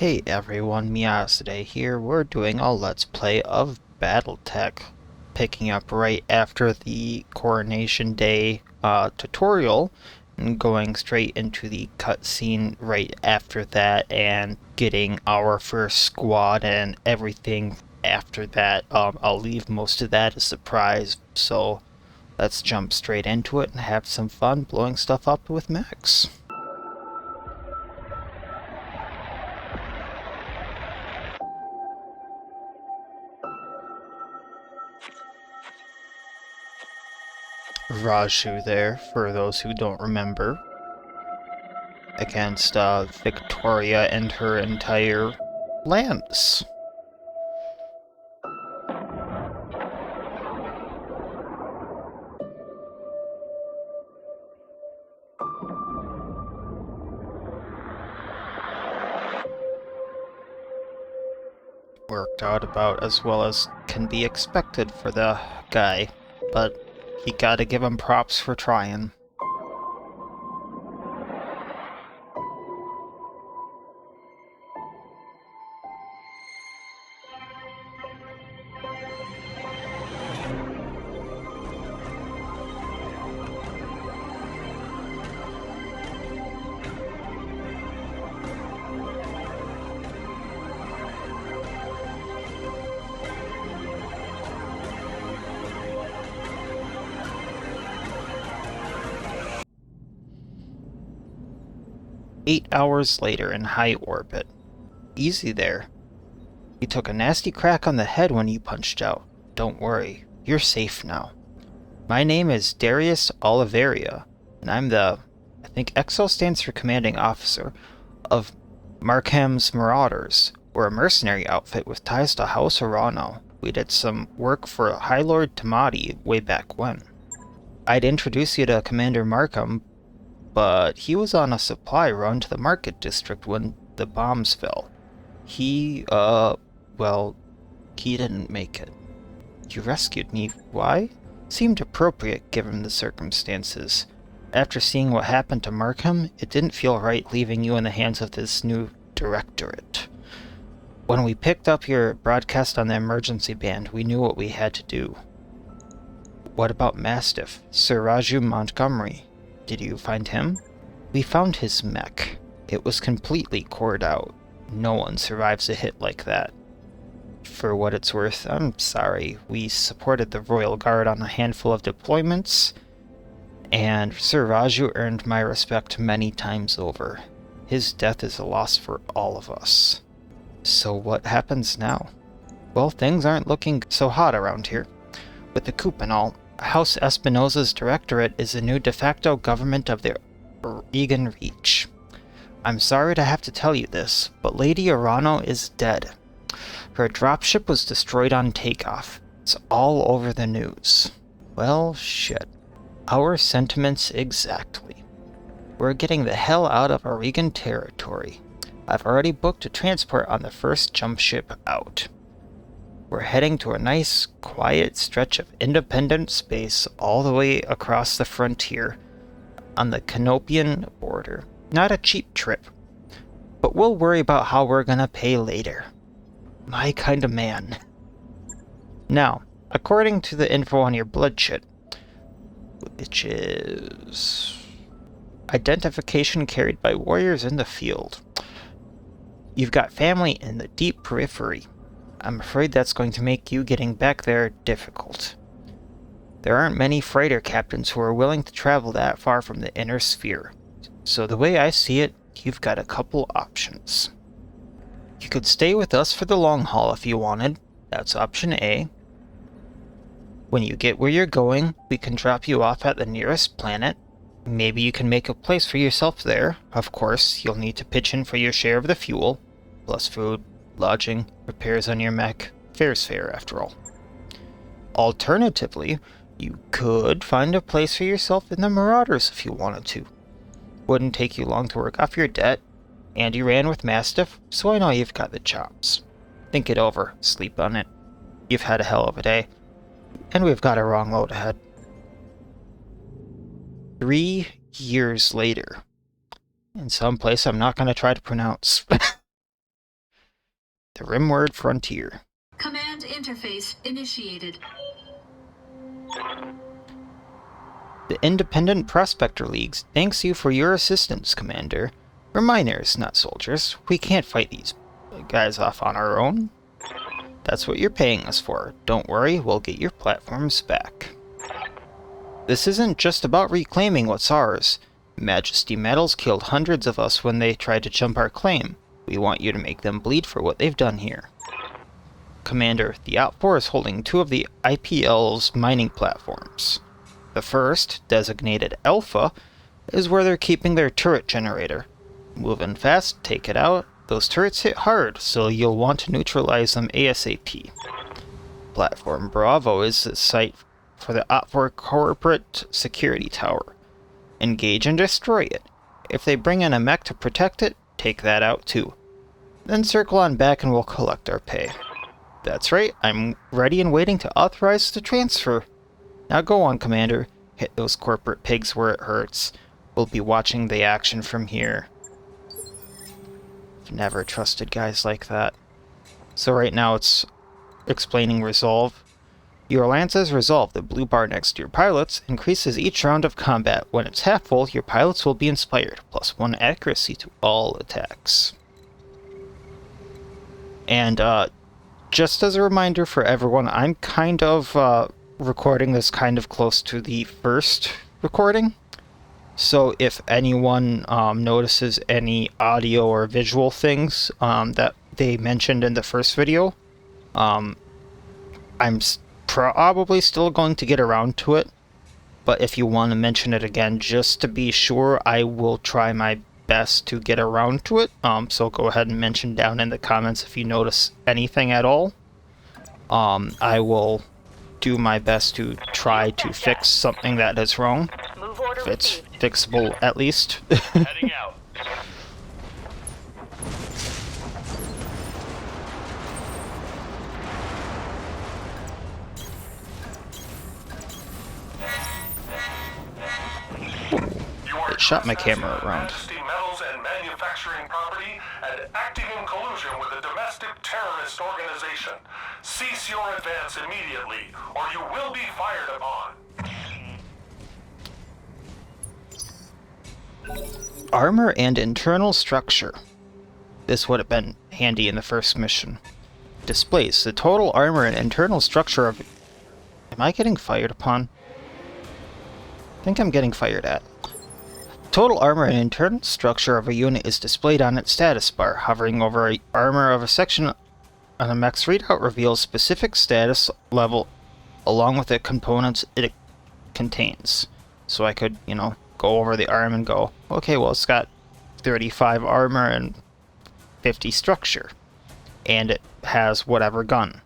Hey everyone, Miasade here. We're doing a Let's Play of Battletech, picking up right after the Coronation Day tutorial, and going straight into the cutscene right after that, and getting our first squad and everything after that. I'll leave most of that a surprise, so let's jump straight into it and have some fun blowing stuff up with mechs. Raju there, for those who don't remember, against Victoria and her entire lands. Worked out about as well as can be expected for the guy, but you gotta give him props for trying. "8 hours later in high orbit. Easy there. You took a nasty crack on the head when you punched out. Don't worry, you're safe now. My name is Darius Oliveria, and I'm I think EXO stands for Commanding Officer, of Markham's Marauders. We're a mercenary outfit with ties to House Arano. We did some work for High Lord Tamati way back when. I'd introduce you to Commander Markham, but he was on a supply run to the market district when the bombs fell. Well, he didn't make it. You rescued me. Why? Seemed appropriate given the circumstances. After seeing what happened to Markham, it didn't feel right leaving you in the hands of this new directorate. When we picked up your broadcast on the emergency band, we knew what we had to do. What about Mastiff, Sir Raju Montgomery? Did you find him? We found his mech. It was completely cored out. No one survives a hit like that. For what it's worth, I'm sorry. We supported the Royal Guard on a handful of deployments, and Sir Raju earned my respect many times over. His death is a loss for all of us. So what happens now? Well, things aren't looking so hot around here. With the coup and all, House Espinosa's directorate is the new de facto government of the Egan Reach. I'm sorry to have to tell you this, but Lady Arano is dead. Her dropship was destroyed on takeoff. It's all over the news. Well, shit. Our sentiments exactly. We're getting the hell out of Oregon territory. I've already booked a transport on the first jump ship out. We're heading to a nice, quiet stretch of independent space all the way across the frontier on the Canopian border. Not a cheap trip, but we'll worry about how we're gonna pay later. My kind of man. Now, according to the info on your bloodshed, which is identification carried by warriors in the field, you've got family in the deep periphery. I'm afraid that's going to make you getting back there difficult. There aren't many freighter captains who are willing to travel that far from the inner sphere. So the way I see it, you've got a couple options. You could stay with us for the long haul if you wanted. That's option A. When you get where you're going, we can drop you off at the nearest planet. Maybe you can make a place for yourself there. Of course, you'll need to pitch in for your share of the fuel, plus food, lodging, repairs on your mech. Fair's fair, after all. Alternatively, you could find a place for yourself in the Marauders if you wanted to. Wouldn't take you long to work off your debt, and you ran with Mastiff, so I know you've got the chops. Think it over, sleep on it. You've had a hell of a day, and we've got a wrong load ahead. 3 years later. In some place I'm not going to try to pronounce. to Rimward Frontier. Command interface initiated. The Independent Prospector League thanks you for your assistance, Commander. We're miners, not soldiers. We can't fight these guys off on our own. That's what you're paying us for. Don't worry, we'll get your platforms back. This isn't just about reclaiming what's ours. Majesty Metals killed hundreds of us when they tried to jump our claim. We want you to make them bleed for what they've done here. Commander, the Outpour is holding 2 of the IPL's mining platforms. The first, designated Alpha, is where they're keeping their turret generator. Move in fast, take it out. Those turrets hit hard, so you'll want to neutralize them ASAP. Platform Bravo is the site for the Outpour corporate security tower. Engage and destroy it. If they bring in a mech to protect it, take that out too. Then circle on back and we'll collect our pay. That's right, I'm ready and waiting to authorize the transfer. Now go on, Commander. Hit those corporate pigs where it hurts. We'll be watching the action from here. I've never trusted guys like that. So right now it's explaining resolve. Your lance has resolved. The blue bar next to your pilots increases each round of combat. When it's half full, your pilots will be inspired, +1 accuracy to all attacks. And just as a reminder for everyone, I'm kind of recording this kind of close to the first recording. So if anyone notices any audio or visual things that they mentioned in the first video, I'm probably still going to get around to it. But if you want to mention it again, just to be sure, I will try my best to get around to it. So go ahead and mention down in the comments if you notice anything at all. I will do my best to try to fix something that is wrong. If it's fixable, at least. Heading out. It shot my camera around. Majesty Metals and manufacturing property and acting in collusion with a domestic terrorist organization. Cease your advance immediately, or you will be fired upon. Armor and internal structure. This would have been handy in the first mission. Displays the total armor and internal structure of... Am I getting fired upon? I think I'm getting fired at. Total armor and internal structure of a unit is displayed on its status bar. Hovering over the armor of a section on a mech's readout reveals specific status level along with the components it contains. So I could, you know, go over the arm and go, okay, well, it's got 35 armor and 50 structure. And it has whatever gun.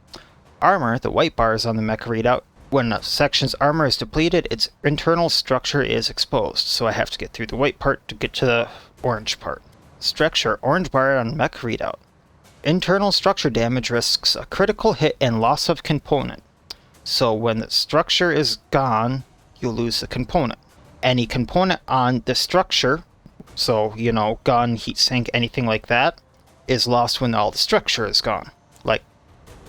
Armor, the white bar is on the mech readout. When a section's armor is depleted, its internal structure is exposed, so I have to get through the white part to get to the orange part. Structure, orange bar on mech readout. Internal structure damage risks a critical hit and loss of component. So when the structure is gone, you lose the component. Any component on the structure, so, you know, gun, heat sink, anything like that, is lost when all the structure is gone. Like,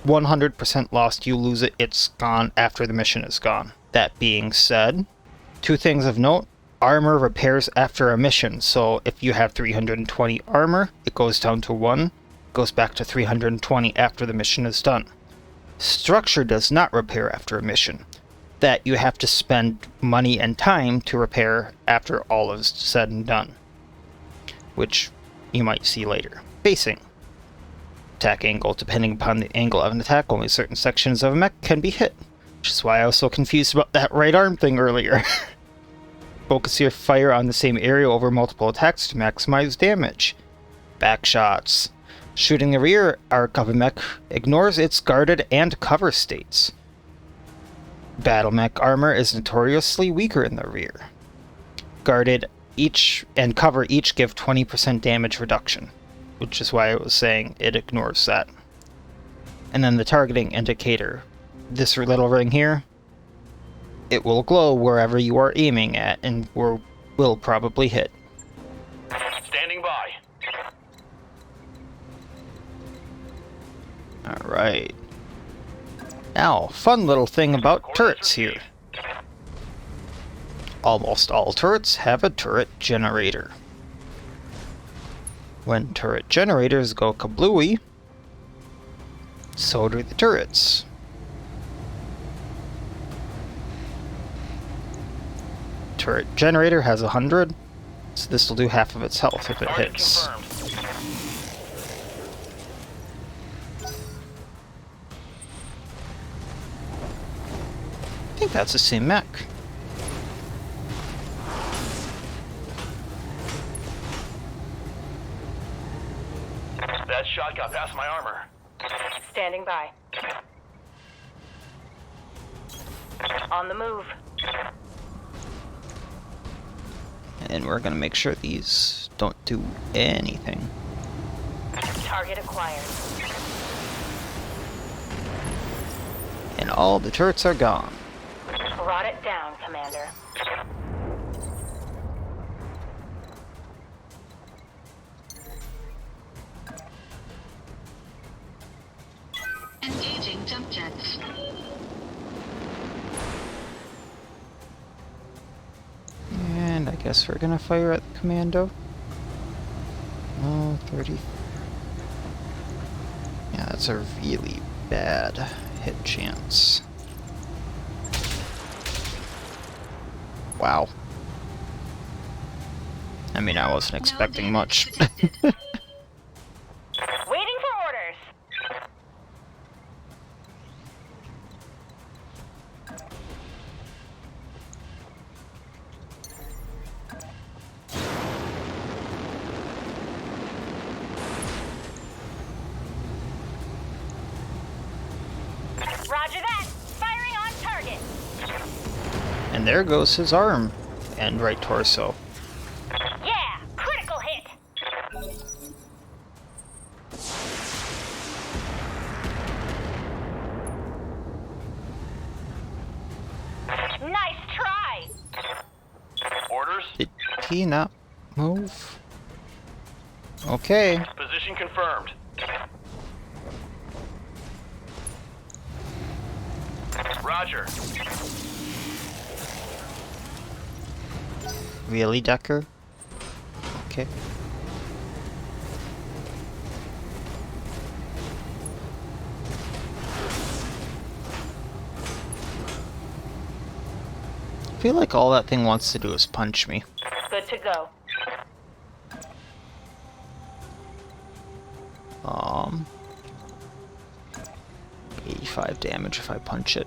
100% lost, you lose it, it's gone after the mission is gone. That being said, 2 things of note. Armor repairs after a mission, so if you have 320 armor, it goes down to 1, goes back to 320 after the mission is done. Structure does not repair after a mission. That you have to spend money and time to repair after all is said and done. Which you might see later. Facing. Attack angle. Depending upon the angle of an attack, only certain sections of a mech can be hit. Which is why I was so confused about that right arm thing earlier. Focus your fire on the same area over multiple attacks to maximize damage. Back shots. Shooting the rear arc of a mech ignores its guarded and cover states. Battle mech armor is notoriously weaker in the rear. Guarded each and cover each give 20% damage reduction, which is why I was saying it ignores that. And then the targeting indicator. This little ring here, it will glow wherever you are aiming at and will probably hit. Standing by. Alright. Now, fun little thing about turrets here. Almost all turrets have a turret generator. When turret generators go kablooey, so do the turrets. Turret generator has 100, so this will do half of its health if it hits. I think that's the same mech. That shot got past my armor. Standing by. On the move. And we're gonna make sure these don't do anything. Target acquired. And all the turrets are gone. Brought it down, Commander. Engaging jump jets. And I guess we're gonna fire at the commando. Oh, 30. Yeah, that's a really bad hit chance. Wow. I mean, I wasn't expecting much. Waiting for orders. Roger that. Firing on target. And there goes his arm and right torso. Yeah, critical hit. Nice try. Orders? Did he not move? Okay. Position confirmed. Roger. Really, Decker? Okay. I feel like all that thing wants to do is punch me. Good to go. 85 damage if I punch it.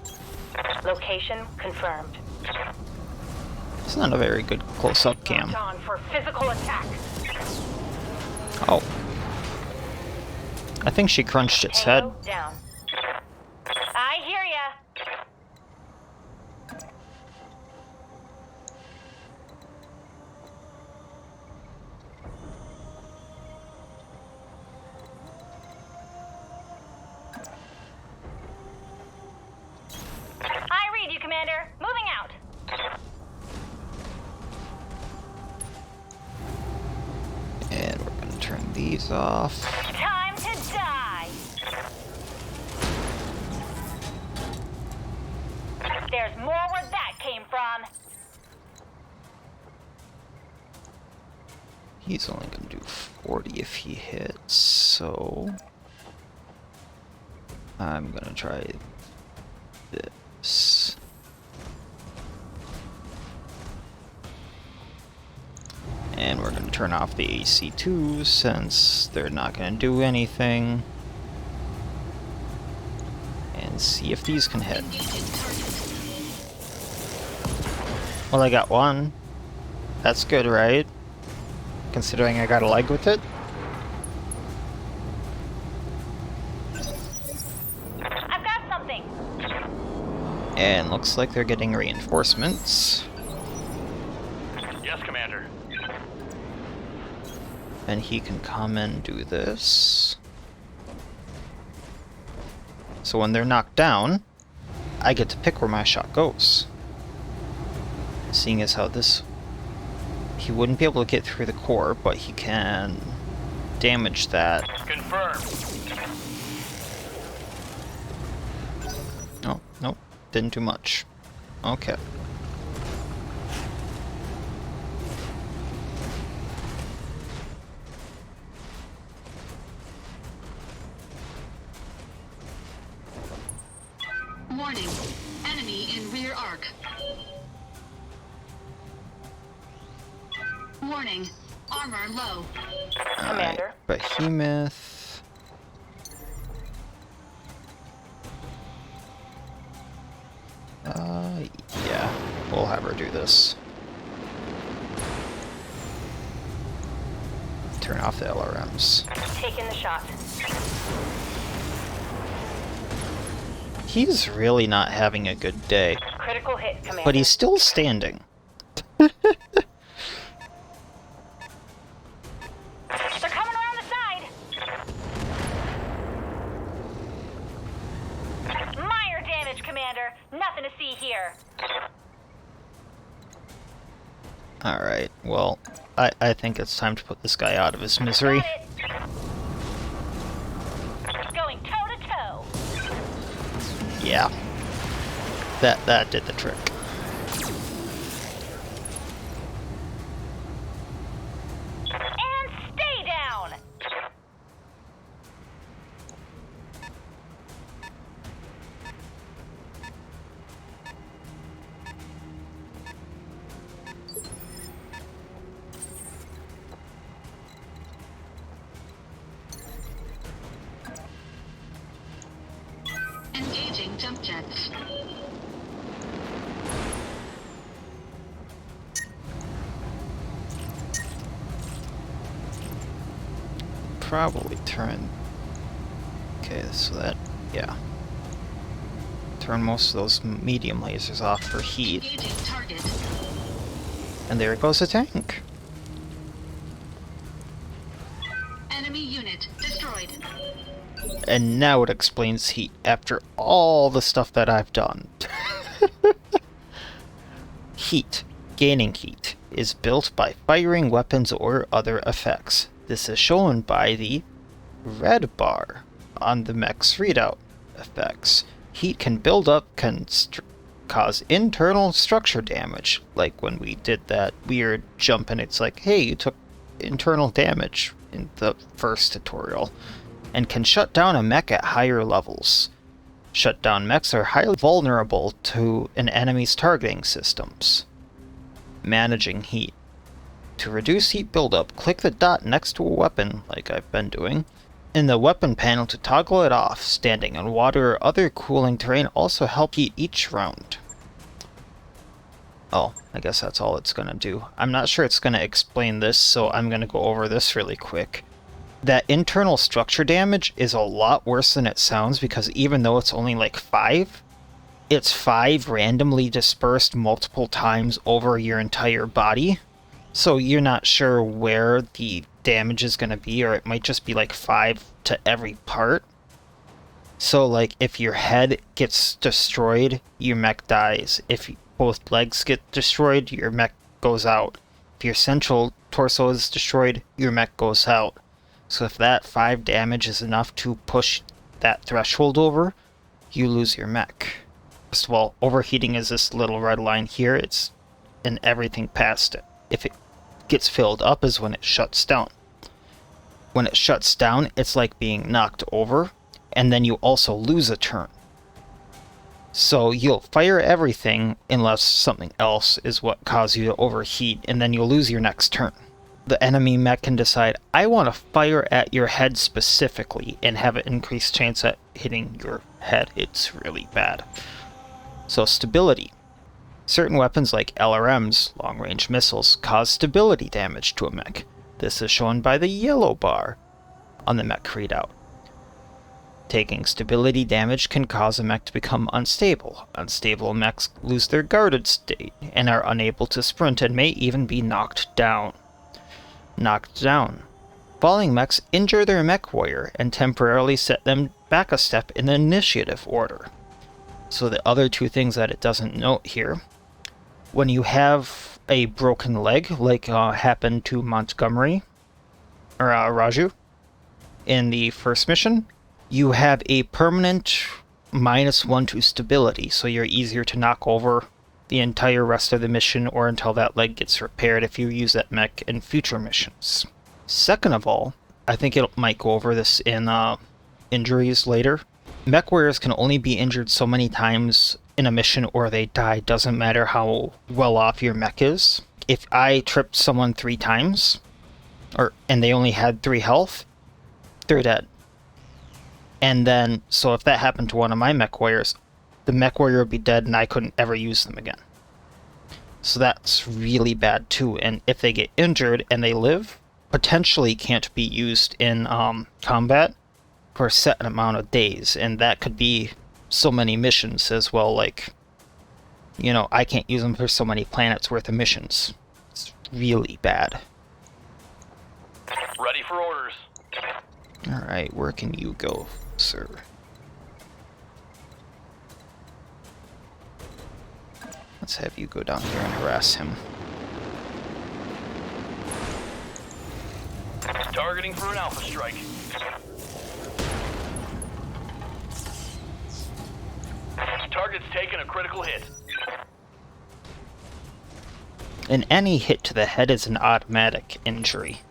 Location confirmed. It's not a very good close-up cam. On for physical attack. Oh. I think she crunched its head. Tango down. I hear ya. I read you, Commander. Moving out. And we're gonna turn these off. Time to die. There's more where that came from. He's only gonna do 40 if he hits, so I'm gonna try this. And we're gonna turn off the AC2 since they're not gonna do anything. And see if these can hit. Engaging target. Well, I got one. That's good, right? Considering I got a leg with it. I've got something. And looks like they're getting reinforcements. Yes, Commander. And he can come and do this. So when they're knocked down, I get to pick where my shot goes. Seeing as how this... He wouldn't be able to get through the core, but he can damage that. Confirmed. Didn't do much. Okay. Warning. Enemy in rear arc. Warning. Armor low. Commander. Behemoth. Yeah. We'll have her do this. Turn off the LRMs. Taking the shot. He's really not having a good day. Critical hit, Commander. But he's still standing. They're coming around the side. Minor damage, Commander. Nothing to see here. Alright, well, I think it's time to put this guy out of his misery. Got it. Going toe to toe. Yeah. That did the trick. And stay down. Engaging jump jets. Probably turn... Okay, so that... yeah. Turn most of those medium lasers off for heat. Engaging target. And there goes the tank. Enemy unit destroyed. And now it explains heat, after all the stuff that I've done. Heat, gaining heat, is built by firing weapons or other effects. This is shown by the red bar on the mech's readout effects. Heat can build up, can cause internal structure damage, like when we did that weird jump and it's like, hey, you took internal damage in the first tutorial, and can shut down a mech at higher levels. Shut down mechs are highly vulnerable to an enemy's targeting systems. Managing heat. To reduce heat buildup, click the dot next to a weapon, like I've been doing, in the weapon panel to toggle it off. Standing on water or other cooling terrain also help heat each round. Oh, I guess that's all it's gonna do. I'm not sure it's gonna explain this, so I'm gonna go over this really quick. That internal structure damage is a lot worse than it sounds, because even though it's only like 5, it's 5 randomly dispersed multiple times over your entire body. So you're not sure where the damage is going to be, or it might just be like 5 to every part. So like if your head gets destroyed, your mech dies. If both legs get destroyed, your mech goes out. If your central torso is destroyed, your mech goes out. So if that 5 damage is enough to push that threshold over, you lose your mech. First of all, overheating is this little red line here. It's in everything past it. If it gets filled up is when it shuts down. When it shuts down, it's like being knocked over, and then you also lose a turn. So you'll fire everything unless something else is what caused you to overheat, and then you'll lose your next turn. The enemy mech can decide, I want to fire at your head specifically and have an increased chance at hitting your head. It's really bad. So stability. Certain weapons like LRMs, long-range missiles, cause stability damage to a mech. This is shown by the yellow bar on the mech readout. Taking stability damage can cause a mech to become unstable. Unstable mechs lose their guarded state and are unable to sprint and may even be knocked down. Knocked down. Falling mechs injure their Mechwarrior and temporarily set them back a step in the initiative order. So the other two things that it doesn't note here, when you have a broken leg, like happened to Montgomery, or Raju, in the first mission, you have a permanent -1 to stability, so you're easier to knock over the entire rest of the mission or until that leg gets repaired if you use that mech in future missions. Second of all, I think it might go over this in injuries later. Mechwarriors can only be injured so many times in a mission or they die, doesn't matter how well off your mech is. If I tripped someone 3 times, and they only had 3 health, they're dead. And then, so if that happened to one of my Mechwarriors, the Mechwarrior would be dead and I couldn't ever use them again. So that's really bad too, and if they get injured and they live, potentially can't be used in combat for a set amount of days, and that could be so many missions as well, like, you know, I can't use them for so many planets worth of missions. It's really bad. Ready for orders. Alright, where can you go, sir? Let's have you go down here and harass him. Targeting for an alpha strike. Target's taken a critical hit. And any hit to the head is an automatic injury.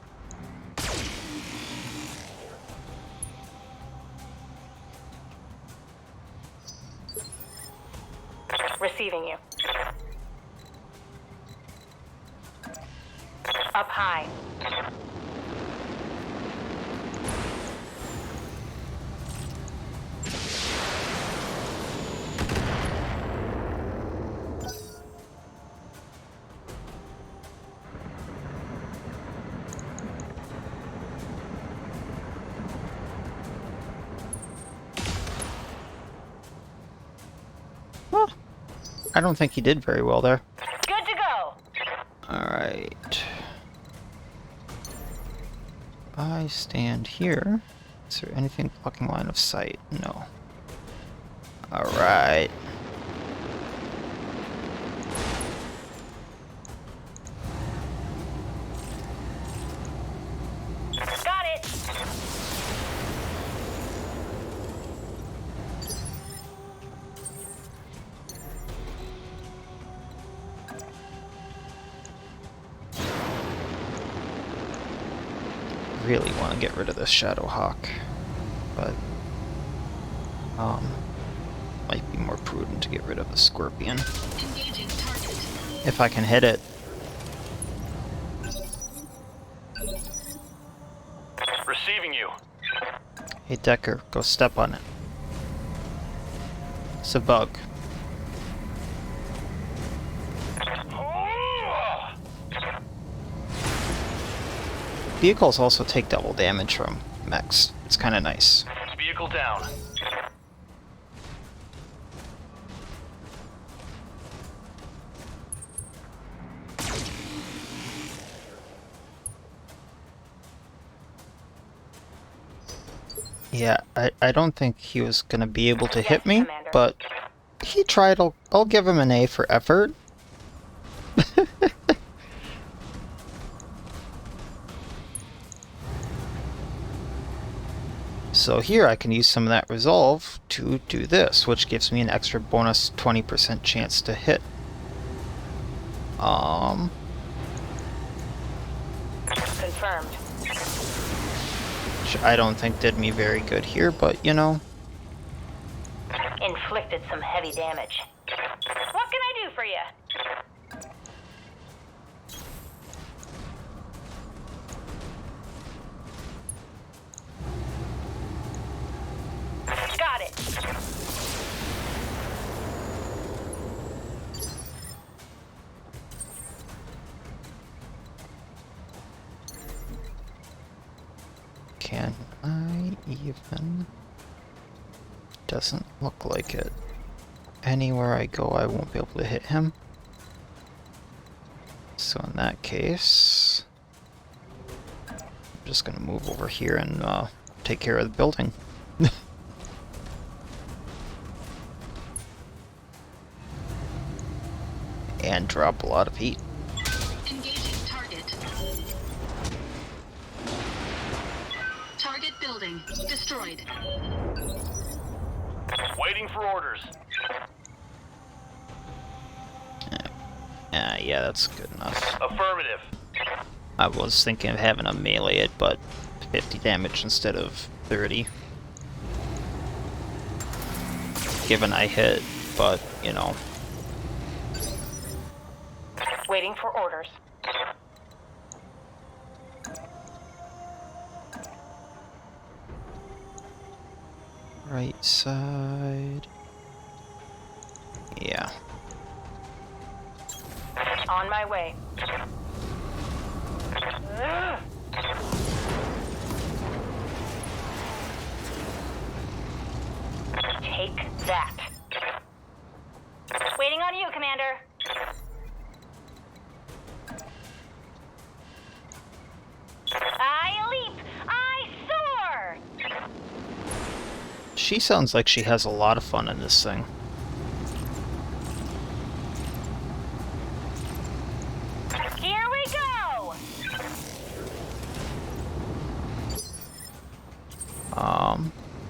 Receiving you. Up high. Well, I don't think he did very well there. Good to go. Alright. If I stand here, is there anything blocking line of sight? No. Alright. Got it. Really want to get rid of this Shadowhawk, but might be more prudent to get rid of the Scorpion Engaging target. if I can hit it. Receiving you. Hey Decker, go step on it. It's a bug. Vehicles also take double damage from mechs. It's kind of nice. Vehicle down. Yeah, I don't think he was gonna be able to hit Yes, me, Commander. but he tried. I'll give him an A for effort. So here I can use some of that resolve to do this, which gives me an extra bonus 20% chance to hit. Confirmed. Which I don't think did me very good here, but you know. Inflicted some heavy damage. What can I do for you? Got it. Can I even? Doesn't look like it. Anywhere I go, I won't be able to hit him. So in that case, I'm just gonna move over here and take care of the building. And drop a lot of heat. Engaging target. Target building destroyed. Waiting for orders. Yeah, that's good enough. Affirmative. I was thinking of having a melee it, but 50 damage instead of 30. Given I hit, but, you know. Waiting for orders. Right side. Yeah. On my way. Take that. Waiting on you, Commander. I leap! I soar! She sounds like she has a lot of fun in this thing. Here we go!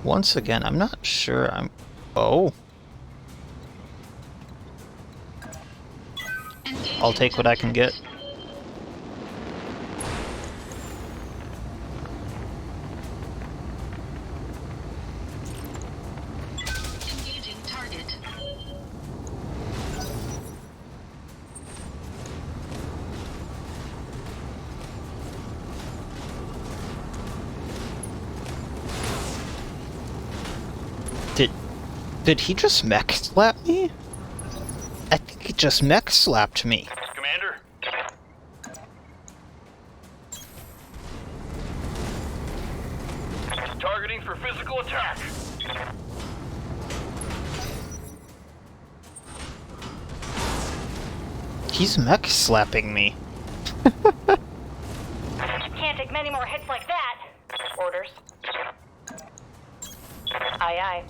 Once again, I'm not sure Oh. Engaging I'll take what I can get. Engaging target. Did he just mech slap me? I think he just mech slapped me. Commander? Targeting for physical attack. He's mech slapping me. Can't take many more hits like that. Orders. Aye, aye.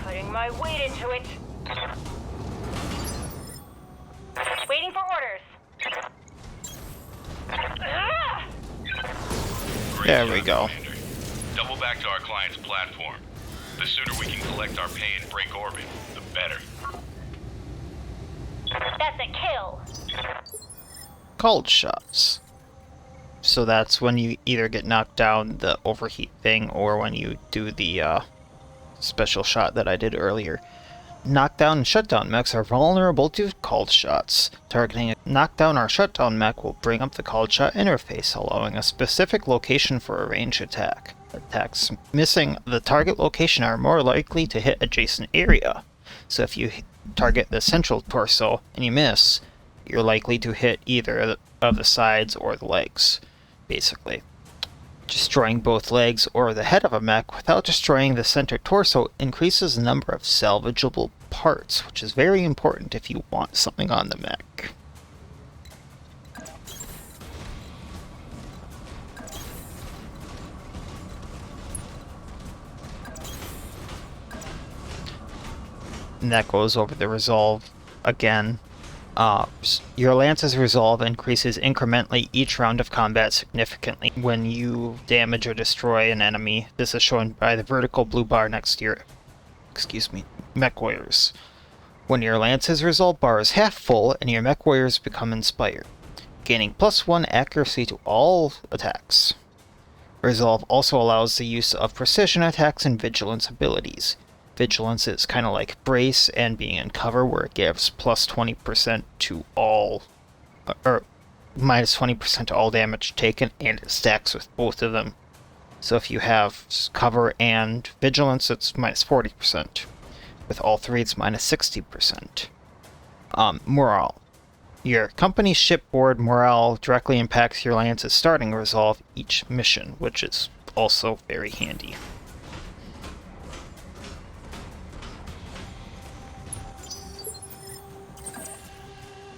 Putting my weight into it. Waiting for orders. Ah! There we go. Commander. Double back to our client's platform. The sooner we can collect our pay and break orbit, the better. That's a kill. Cold shots. So that's when you either get knocked down the overheat thing or when you do the special shot that I did earlier. Knockdown and shutdown mechs are vulnerable to called shots. Targeting a knockdown or shutdown mech will bring up the called shot interface, allowing a specific location for a ranged attack. Attacks missing the target location are more likely to hit adjacent area. So if you target the central torso and you miss, you're likely to hit either of the sides or the legs, basically. Destroying both legs or the head of a mech without destroying the center torso increases the number of salvageable parts, which is very important if you want something on the mech. And that goes over the resolve again. Your Lance's resolve increases incrementally each round of combat significantly when you damage or destroy an enemy. This is shown by the vertical blue bar next to your, Mechwarriors. When your Lance's resolve bar is half full and your Mechwarriors become inspired, gaining +1 accuracy to all attacks. Resolve also allows the use of precision attacks and vigilance abilities. Vigilance is kind of like brace and being in cover, where it gives +20% to all, or -20% to all damage taken, and it stacks with both of them. So if you have cover and vigilance, it's -40%. With all three, it's -60%. Morale. Your company's shipboard morale directly impacts your Lance's starting resolve each mission, which is also very handy.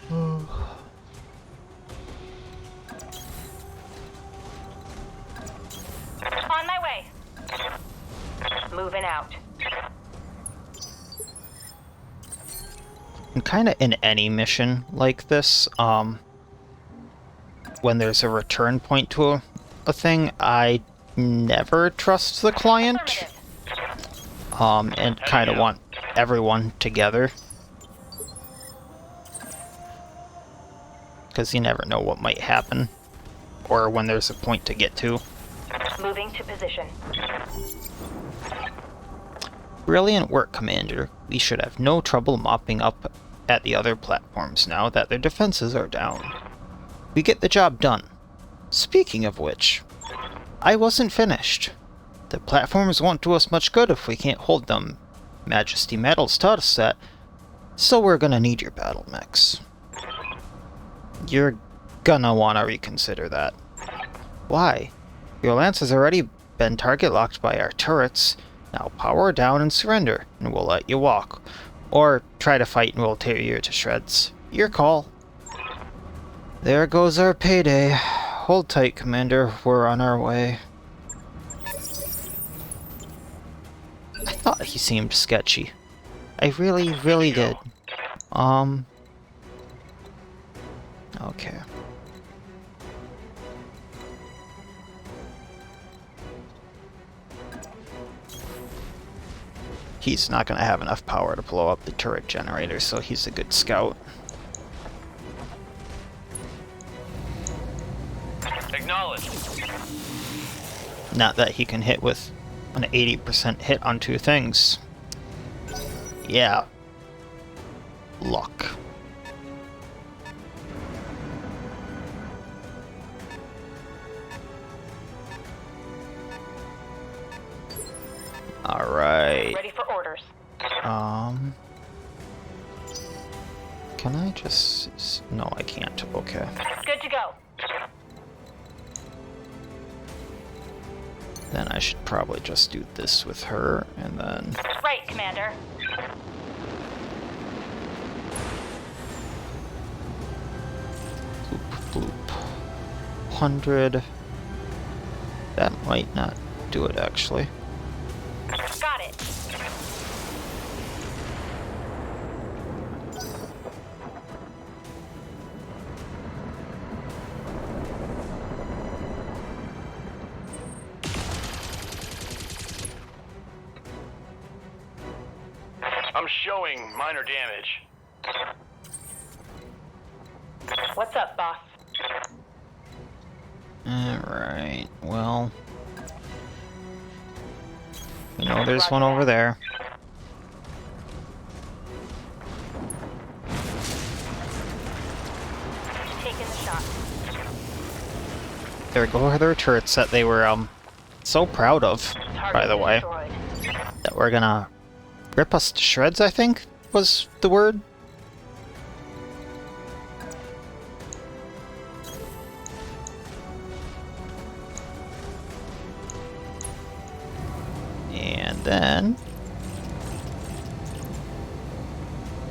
On my way. Moving out. And kind of in any mission like this, when there's a return point to a thing, I never trust the client. And kind of want everyone together. Because you never know what might happen. Or when there's a point to get to. Moving to position. Brilliant work, Commander. We should have no trouble mopping up at the other platforms now that their defenses are down. We get the job done. Speaking of which, I wasn't finished. The platforms won't do us much good if we can't hold them. Majesty Medals taught us that, so we're gonna need your battle mechs. You're gonna wanna reconsider that. Why? Your lance has already been target locked by our turrets. Now power down and surrender, and we'll let you walk. Or try to fight and we'll tear you to shreds. Your call. There goes our payday. Hold tight, Commander. We're on our way. I thought he seemed sketchy. I really did. Okay. He's not going to have enough power to blow up the turret generator, so he's a good scout. Acknowledged. Not that he can hit with an 80% hit on two things. Yeah. Luck. Alright. Ready for orders. Can I just... No, I can't. Okay. Good to go. Then I should probably just do this with her, and then... Right, Commander. Bloop, bloop. 100... That might not do it, actually. Got it. I'm showing minor damage. What's up, boss? Alright, well... You know, there's one over there. Taking the shot. There go their turrets that they were, so proud of, by the way. Destroyed. That we're gonna rip us to shreds, I think, was the word. And then...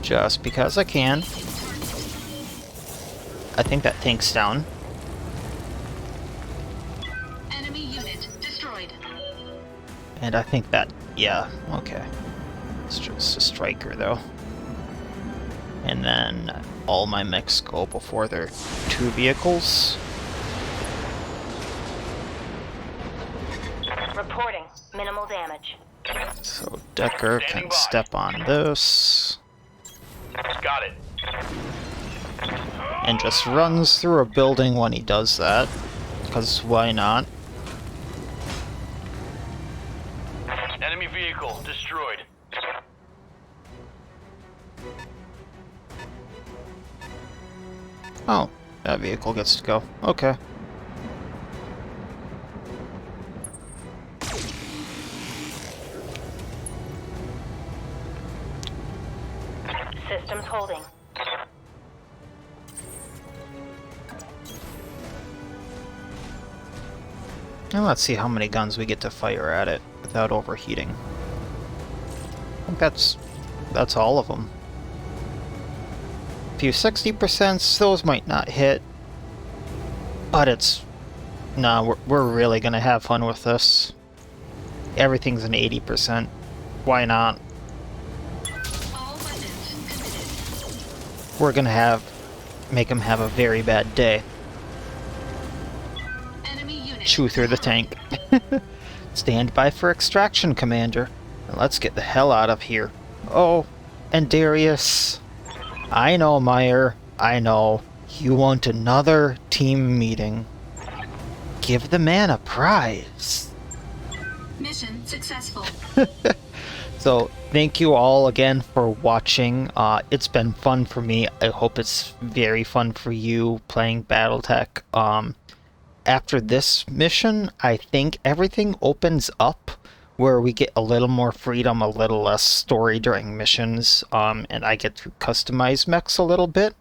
just because I can... I think that tank's down. Enemy unit destroyed. And I think that... yeah, okay. It's just a striker, though. And then all my mechs go before their two vehicles. Reporting. Minimal damage. So Decker can step on this. Got it. And just runs through a building when he does that. Because why not? Enemy vehicle destroyed. Oh, that vehicle gets to go. Okay. Systems holding. And let's see how many guns we get to fire at it without overheating. I think that's all of them. A few 60%, those might not hit. But it's... nah, we're really gonna have fun with this. Everything's an 80%. Why not? All weapons committed. We're gonna make them have a very bad day. Enemy unit chew through the tank. Stand by for extraction, Commander. And let's get the hell out of here. Oh, and Darius. I know, Meyer. I know. You want another team meeting. Give the man a prize. Mission successful. So, thank you all again for watching. It's been fun for me. I hope it's very fun for you playing Battletech. After this mission, I think everything opens up where we get a little more freedom, a little less story during missions, and I get to customize mechs a little bit.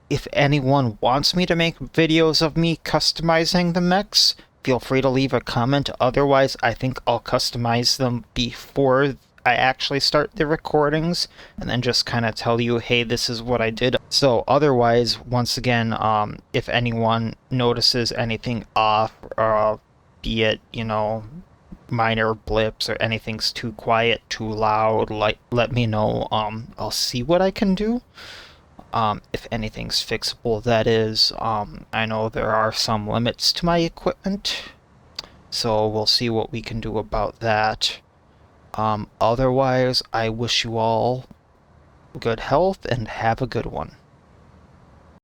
If anyone wants me to make videos of me customizing the mechs, feel free to leave a comment. Otherwise, I think I'll customize them before I actually start the recordings, and then just kind of tell you, hey, this is what I did. So otherwise, once again, if anyone notices anything off, be it, you know, minor blips or anything's too quiet, too loud, let me know. I'll see what I can do. If anything's fixable, that is. I know there are some limits to my equipment, so we'll see what we can do about that. Otherwise, I wish you all good health and have a good one.